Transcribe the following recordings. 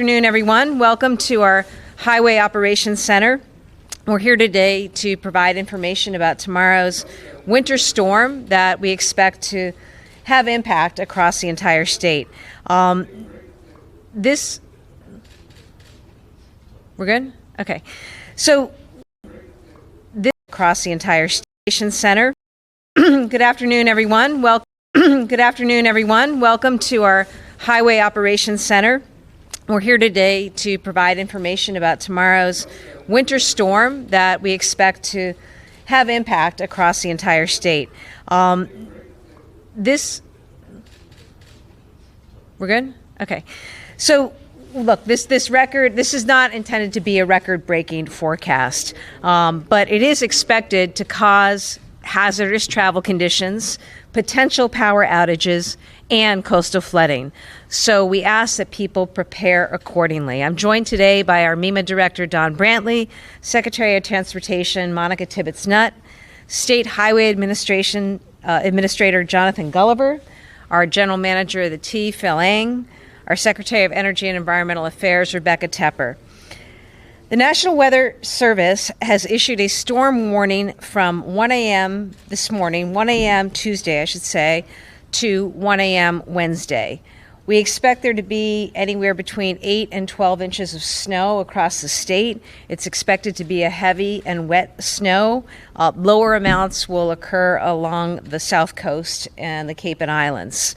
Good afternoon, everyone. Welcome to our Highway Operations Center. We're here today to provide information about tomorrow's winter storm that we expect to have impact across the entire state. We're good? Okay. So this across the entire station center. Good afternoon, everyone. Good afternoon, everyone. Welcome to our Highway Operations Center. We're here today to provide information about tomorrow's winter storm that we expect to have impact across the entire state. We're good? Okay. So look, this is not intended to be a record-breaking forecast, but it is expected to cause hazardous travel conditions, potential power outages, and coastal flooding. So we ask that people prepare accordingly. I'm joined today by our MBTA Director, Don Brantley, Secretary of Transportation, Monica Tibbetts-Nutt, State Highway Administrator, Jonathan Gulliver, our General Manager of the T, Phil Eng, our Secretary of Energy and Environmental Affairs, Rebecca Tepper. The National Weather Service has issued a storm warning from 1 a.m. this morning, 1 a.m. Tuesday, I should say, to 1 a.m. Wednesday. We expect there to be anywhere between 8 and 12 inches of snow across the state. It's expected to be a heavy and wet snow. Lower amounts will occur along the south coast and the Cape and Islands.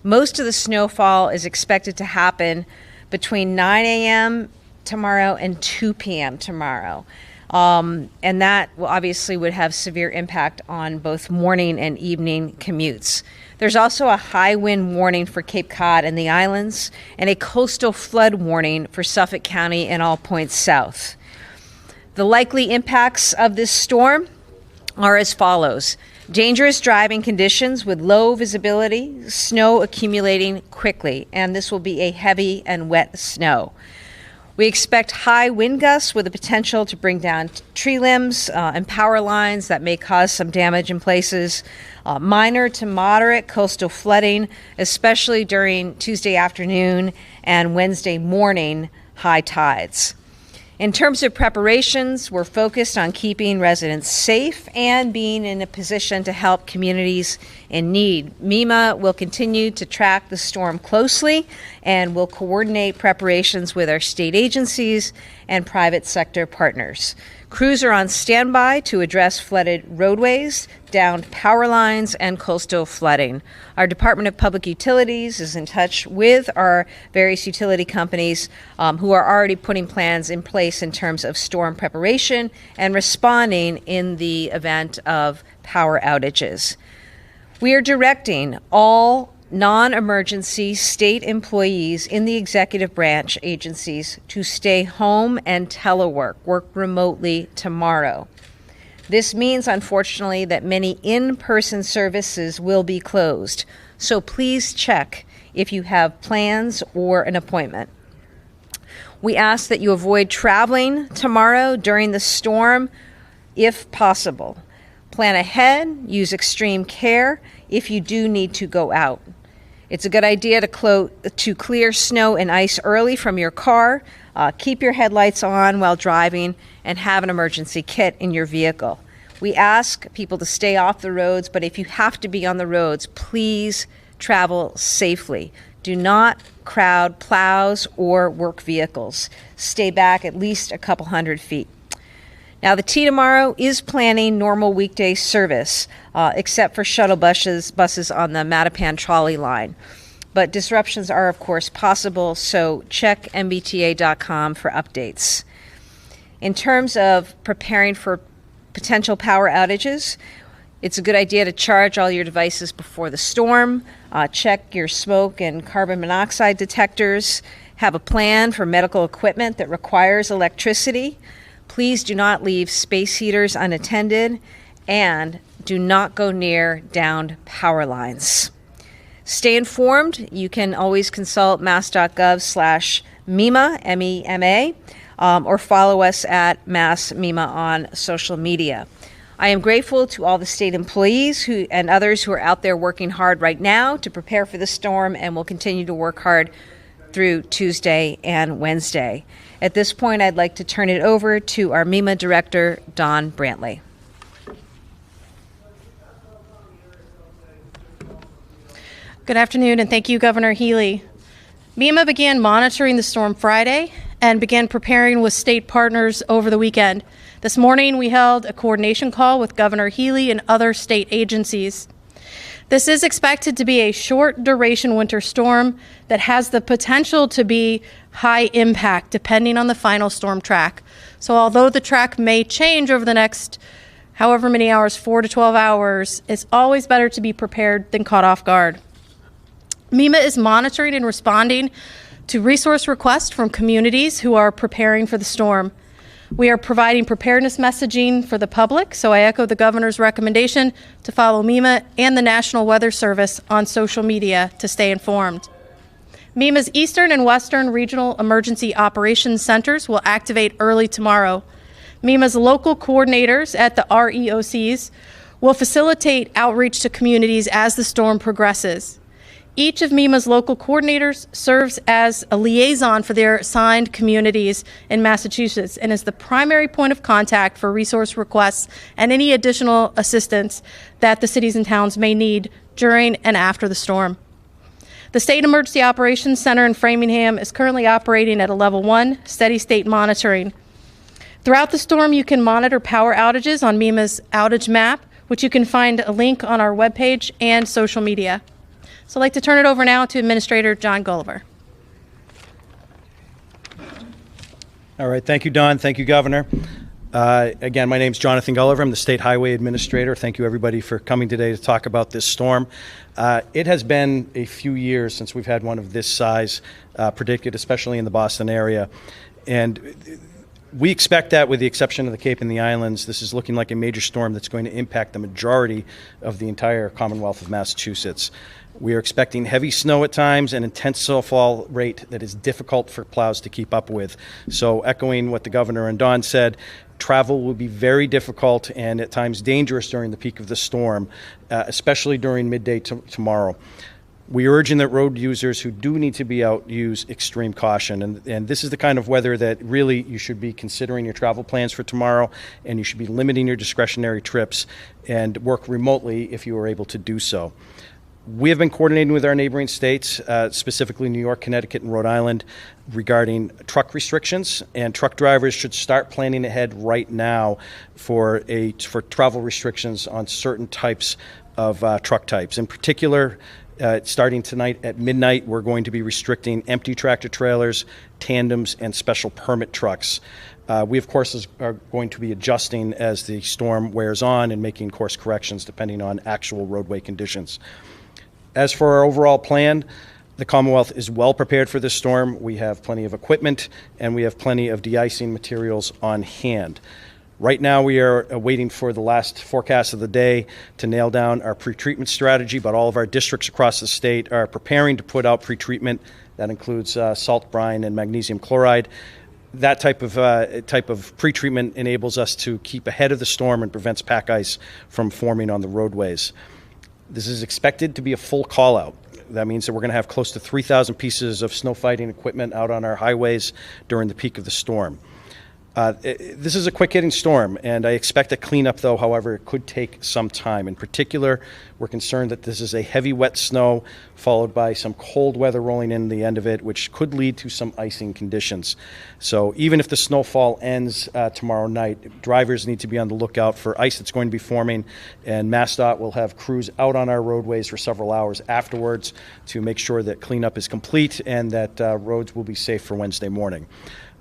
Most of the snowfall is expected to happen between 9 a.m. tomorrow and 2 p.m. tomorrow. And that obviously would have severe impact on both morning and evening commutes. There's also a high wind warning for Cape Cod and the islands, and a coastal flood warning for Suffolk County and all points south. The likely impacts of this storm are as follows: dangerous driving conditions with low visibility, snow accumulating quickly, and this will be a heavy and wet snow. We expect high wind gusts with the potential to bring down tree limbs and power lines that may cause some damage in places. Minor to moderate coastal flooding, especially during Tuesday afternoon and Wednesday morning high tides. In terms of preparations, we're focused on keeping residents safe and being in a position to help communities in need. MEMA will continue to track the storm closely and will coordinate preparations with our state agencies and private sector partners. Crews are on standby to address flooded roadways, downed power lines, and coastal flooding. Our Department of Public Utilities is in touch with our various utility companies who are already putting plans in place in terms of storm preparation and responding in the event of power outages. We are directing all non-emergency state employees in the executive branch agencies to stay home and telework, work remotely tomorrow. This means, unfortunately, that many in-person services will be closed. So please check if you have plans or an appointment. We ask that you avoid traveling tomorrow during the storm if possible. Plan ahead, use extreme care if you do need to go out. It's a good idea to clear snow and ice early from your car, keep your headlights on while driving, and have an emergency kit in your vehicle. We ask people to stay off the roads, but if you have to be on the roads, please travel safely. Do not crowd plows or work vehicles. Stay back at least a couple hundred feet. Now, the T tomorrow is planning normal weekday service, except for shuttle buses on the Mattapan trolley line. But disruptions are, of course, possible, so check MBTA.com for updates. In terms of preparing for potential power outages, it's a good idea to charge all your devices before the storm, check your smoke and carbon monoxide detectors, have a plan for medical equipment that requires electricity. Please do not leave space heaters unattended, and do not go near downed power lines. Stay informed. You can always consult mass.gov/MEMA, M-E-M-A, or follow us at Mass MEMA on social media. I am grateful to all the state employees and others who are out there working hard right now to prepare for the storm, and will continue to work hard through Tuesday and Wednesday. At this point, I'd like to turn it over to our MBTA Director, Don Brantley. Good afternoon, and thank you, Governor Healey. MBTA began monitoring the storm Friday and began preparing with state partners over the weekend. This morning, we held a coordination call with Governor Healey and other state agencies. This is expected to be a short duration winter storm that has the potential to be high impact depending on the final storm track. So although the track may change over the next however many hours, 4 to 12 hours, it's always better to be prepared than caught off guard. MBTA is monitoring and responding to resource requests from communities who are preparing for the storm. We are providing preparedness messaging for the public, so I echo the governor's recommendation to follow MBTA and the National Weather Service on social media to stay informed. MBTA's Eastern and Western Regional Emergency Operations Centers will activate early tomorrow. MBTA's local coordinators at the REOCs will facilitate outreach to communities as the storm progresses. Each of MBTA's local coordinators serves as a liaison for their assigned communities in Massachusetts and is the primary point of contact for resource requests and any additional assistance that the cities and towns may need during and after the storm. The State Emergency Operations Center in Framingham is currently operating at a level 1 steady state monitoring. Throughout the storm, you can monitor power outages on MBTA's outage map, which you can find a link on our webpage and social media. So I'd like to turn it over now to Administrator John Gulliver. All right, thank you, Don. Thank you, Governor. Again, my name is Jonathan Gulliver. I'm the State Highway Administrator. Thank you, everybody, for coming today to talk about this storm. It has been a few years since we've had one of this size predicted, especially in the Boston area. And we expect that, with the exception of the Cape and the Islands, this is looking like a major storm that's going to impact the majority of the entire Commonwealth of Massachusetts. We are expecting heavy snow at times and intense snowfall rate that is difficult for plows to keep up with. So echoing what the governor and Don said, travel will be very difficult and at times dangerous during the peak of the storm, especially during midday tomorrow. We are urging that road users who do need to be out use extreme caution. And this is the kind of weather that really you should be considering your travel plans for tomorrow, and you should be limiting your discretionary trips and work remotely if you are able to do so. We have been coordinating with our neighboring states, specifically New York, Connecticut, and Rhode Island, regarding truck restrictions, and truck drivers should start planning ahead right now for travel restrictions on certain types of truck types. In particular, starting tonight at midnight, we're going to be restricting empty tractor trailers, tandems, and special permit trucks. We, of course, are going to be adjusting as the storm wears on and making course corrections depending on actual roadway conditions. As for our overall plan, the Commonwealth is well prepared for this storm. We have plenty of equipment and we have plenty of de-icing materials on hand. Right now, we are waiting for the last forecast of the day to nail down our pre-treatment strategy, but all of our districts across the state are preparing to put out pre-treatment. That includes salt brine and magnesium chloride. That type of pre-treatment enables us to keep ahead of the storm and prevents pack ice from forming on the roadways. This is expected to be a full call-out. That means that we're going to have close to 3,000 pieces of snow fighting equipment out on our highways during the peak of the storm. This is a quick-hitting storm, and I expect a cleanup, though, however, it could take some time. In particular, we're concerned that this is a heavy, wet snow followed by some cold weather rolling in the end of it, which could lead to some icing conditions. So even if the snowfall ends tomorrow night, drivers need to be on the lookout for ice that's going to be forming, and MassDOT will have crews out on our roadways for several hours afterwards to make sure that cleanup is complete and that roads will be safe for Wednesday morning.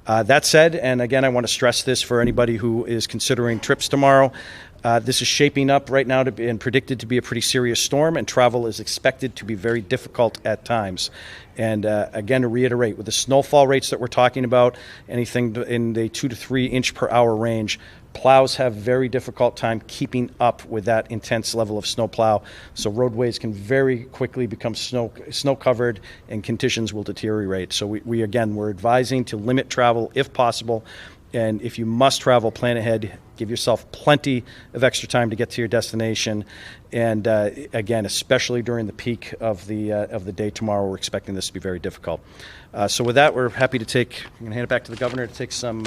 That said, and again, I want to stress this for anybody who is considering trips tomorrow, this is shaping up right now to be and predicted to be a pretty serious storm, and travel is expected to be very difficult at times. And again, to reiterate, with the snowfall rates that we're talking about, anything in the 2 to 3 inch per hour range, plows have very difficult time keeping up with that intense level of snowplow. So roadways can very quickly become snow covered and conditions will deteriorate. So we're advising to limit travel if possible And if you must travel, plan ahead. Give yourself plenty of extra time to get to your destination. And again, especially during the peak of the day tomorrow, we're expecting this to be very difficult. So with that, we're happy to take. I'm going to hand it back to the governor to take some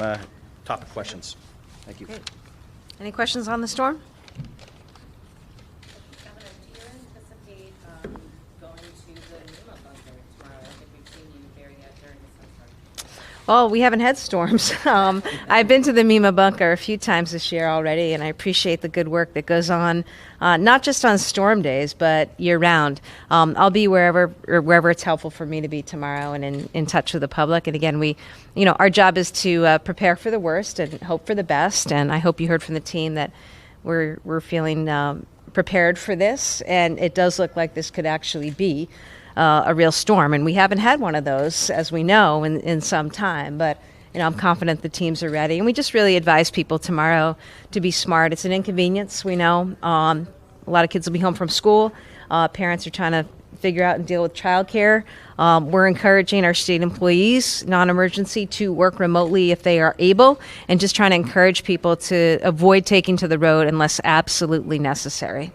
topic questions. Thank you. Great. Any questions on the storm? Governor, do you anticipate going to the NEMA bunker tomorrow? I think we've seen you there yet during the snowstorm. Well, we haven't had storms. I've been to the MEMA bunker a few times this year already, and I appreciate the good work that goes on, not just on storm days, but year-round. I'll be wherever it's helpful for me to be tomorrow, and in touch with the public. And again, our job is to prepare for the worst and hope for the best. And I hope you heard from the team that we're feeling prepared for this, and it does look like this could actually be a real storm, and we haven't had one of those, as we know, in some time. But I'm confident the teams are ready, and we just really advise people tomorrow to be smart. It's an inconvenience, we know. A lot of kids will be home from school. Parents are trying to figure out and deal with childcare. We're encouraging our state employees, non-emergency, to work remotely if they are able, and just trying to encourage people to avoid taking to the road unless absolutely necessary.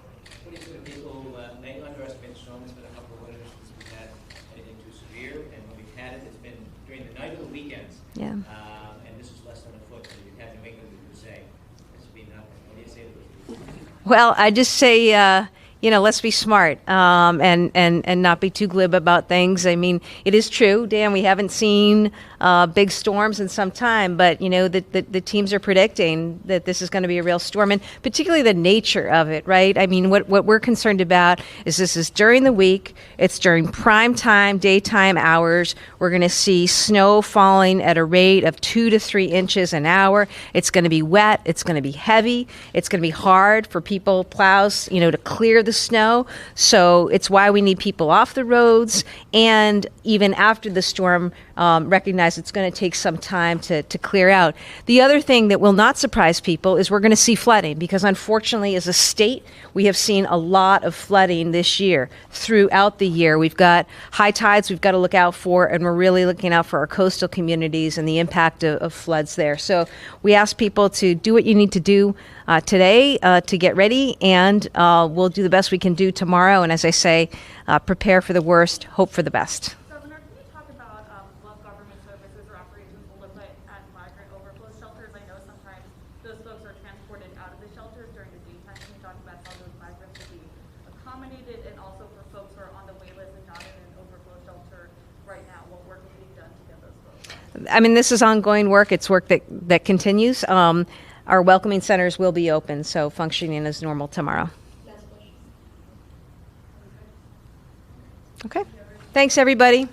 Yeah. And this is less than a foot, so you've had New England to say. It's been nothing. What do you say to those people? Well, I just say, let's be smart and not be too glib about things. I mean, it is true, Dan, we haven't seen big storms in some time, but, the teams are predicting that this is going to be a real storm, and particularly the nature of it, right? I mean, what we're concerned about is this is during the week. It's during prime time, daytime hours. We're going to see snow falling at a rate of 2 to 3 inches an hour. It's going to be wet. It's going to be heavy. It's going to be hard for people, plows, to clear the snow. So it's why we need people off the roads, and even after the storm, recognize it's going to take some time to clear out. The other thing that will not surprise people is we're going to see flooding, because unfortunately as a state we have seen a lot of flooding this year. Throughout the year we've got high tides we've got to look out for, and we're really looking out for our coastal communities and the impact of floods there. So we ask people to do what you need to do today to get ready, and we'll do the best we can do tomorrow. And as I say, prepare for the worst, hope for the best. Governor, can you talk about what government services or operations will look like at migrant overflow shelters? I know sometimes those folks are transported out of the shelters during the daytime. Can you talk about how those migrants will be accommodated, and also for folks who are on the wait list and not in an overflow shelter right now, what work is being done to get those folks? I mean, this is ongoing work. It's work that continues. Our welcoming centers will be open, so functioning as normal tomorrow. Okay. Thanks, everybody.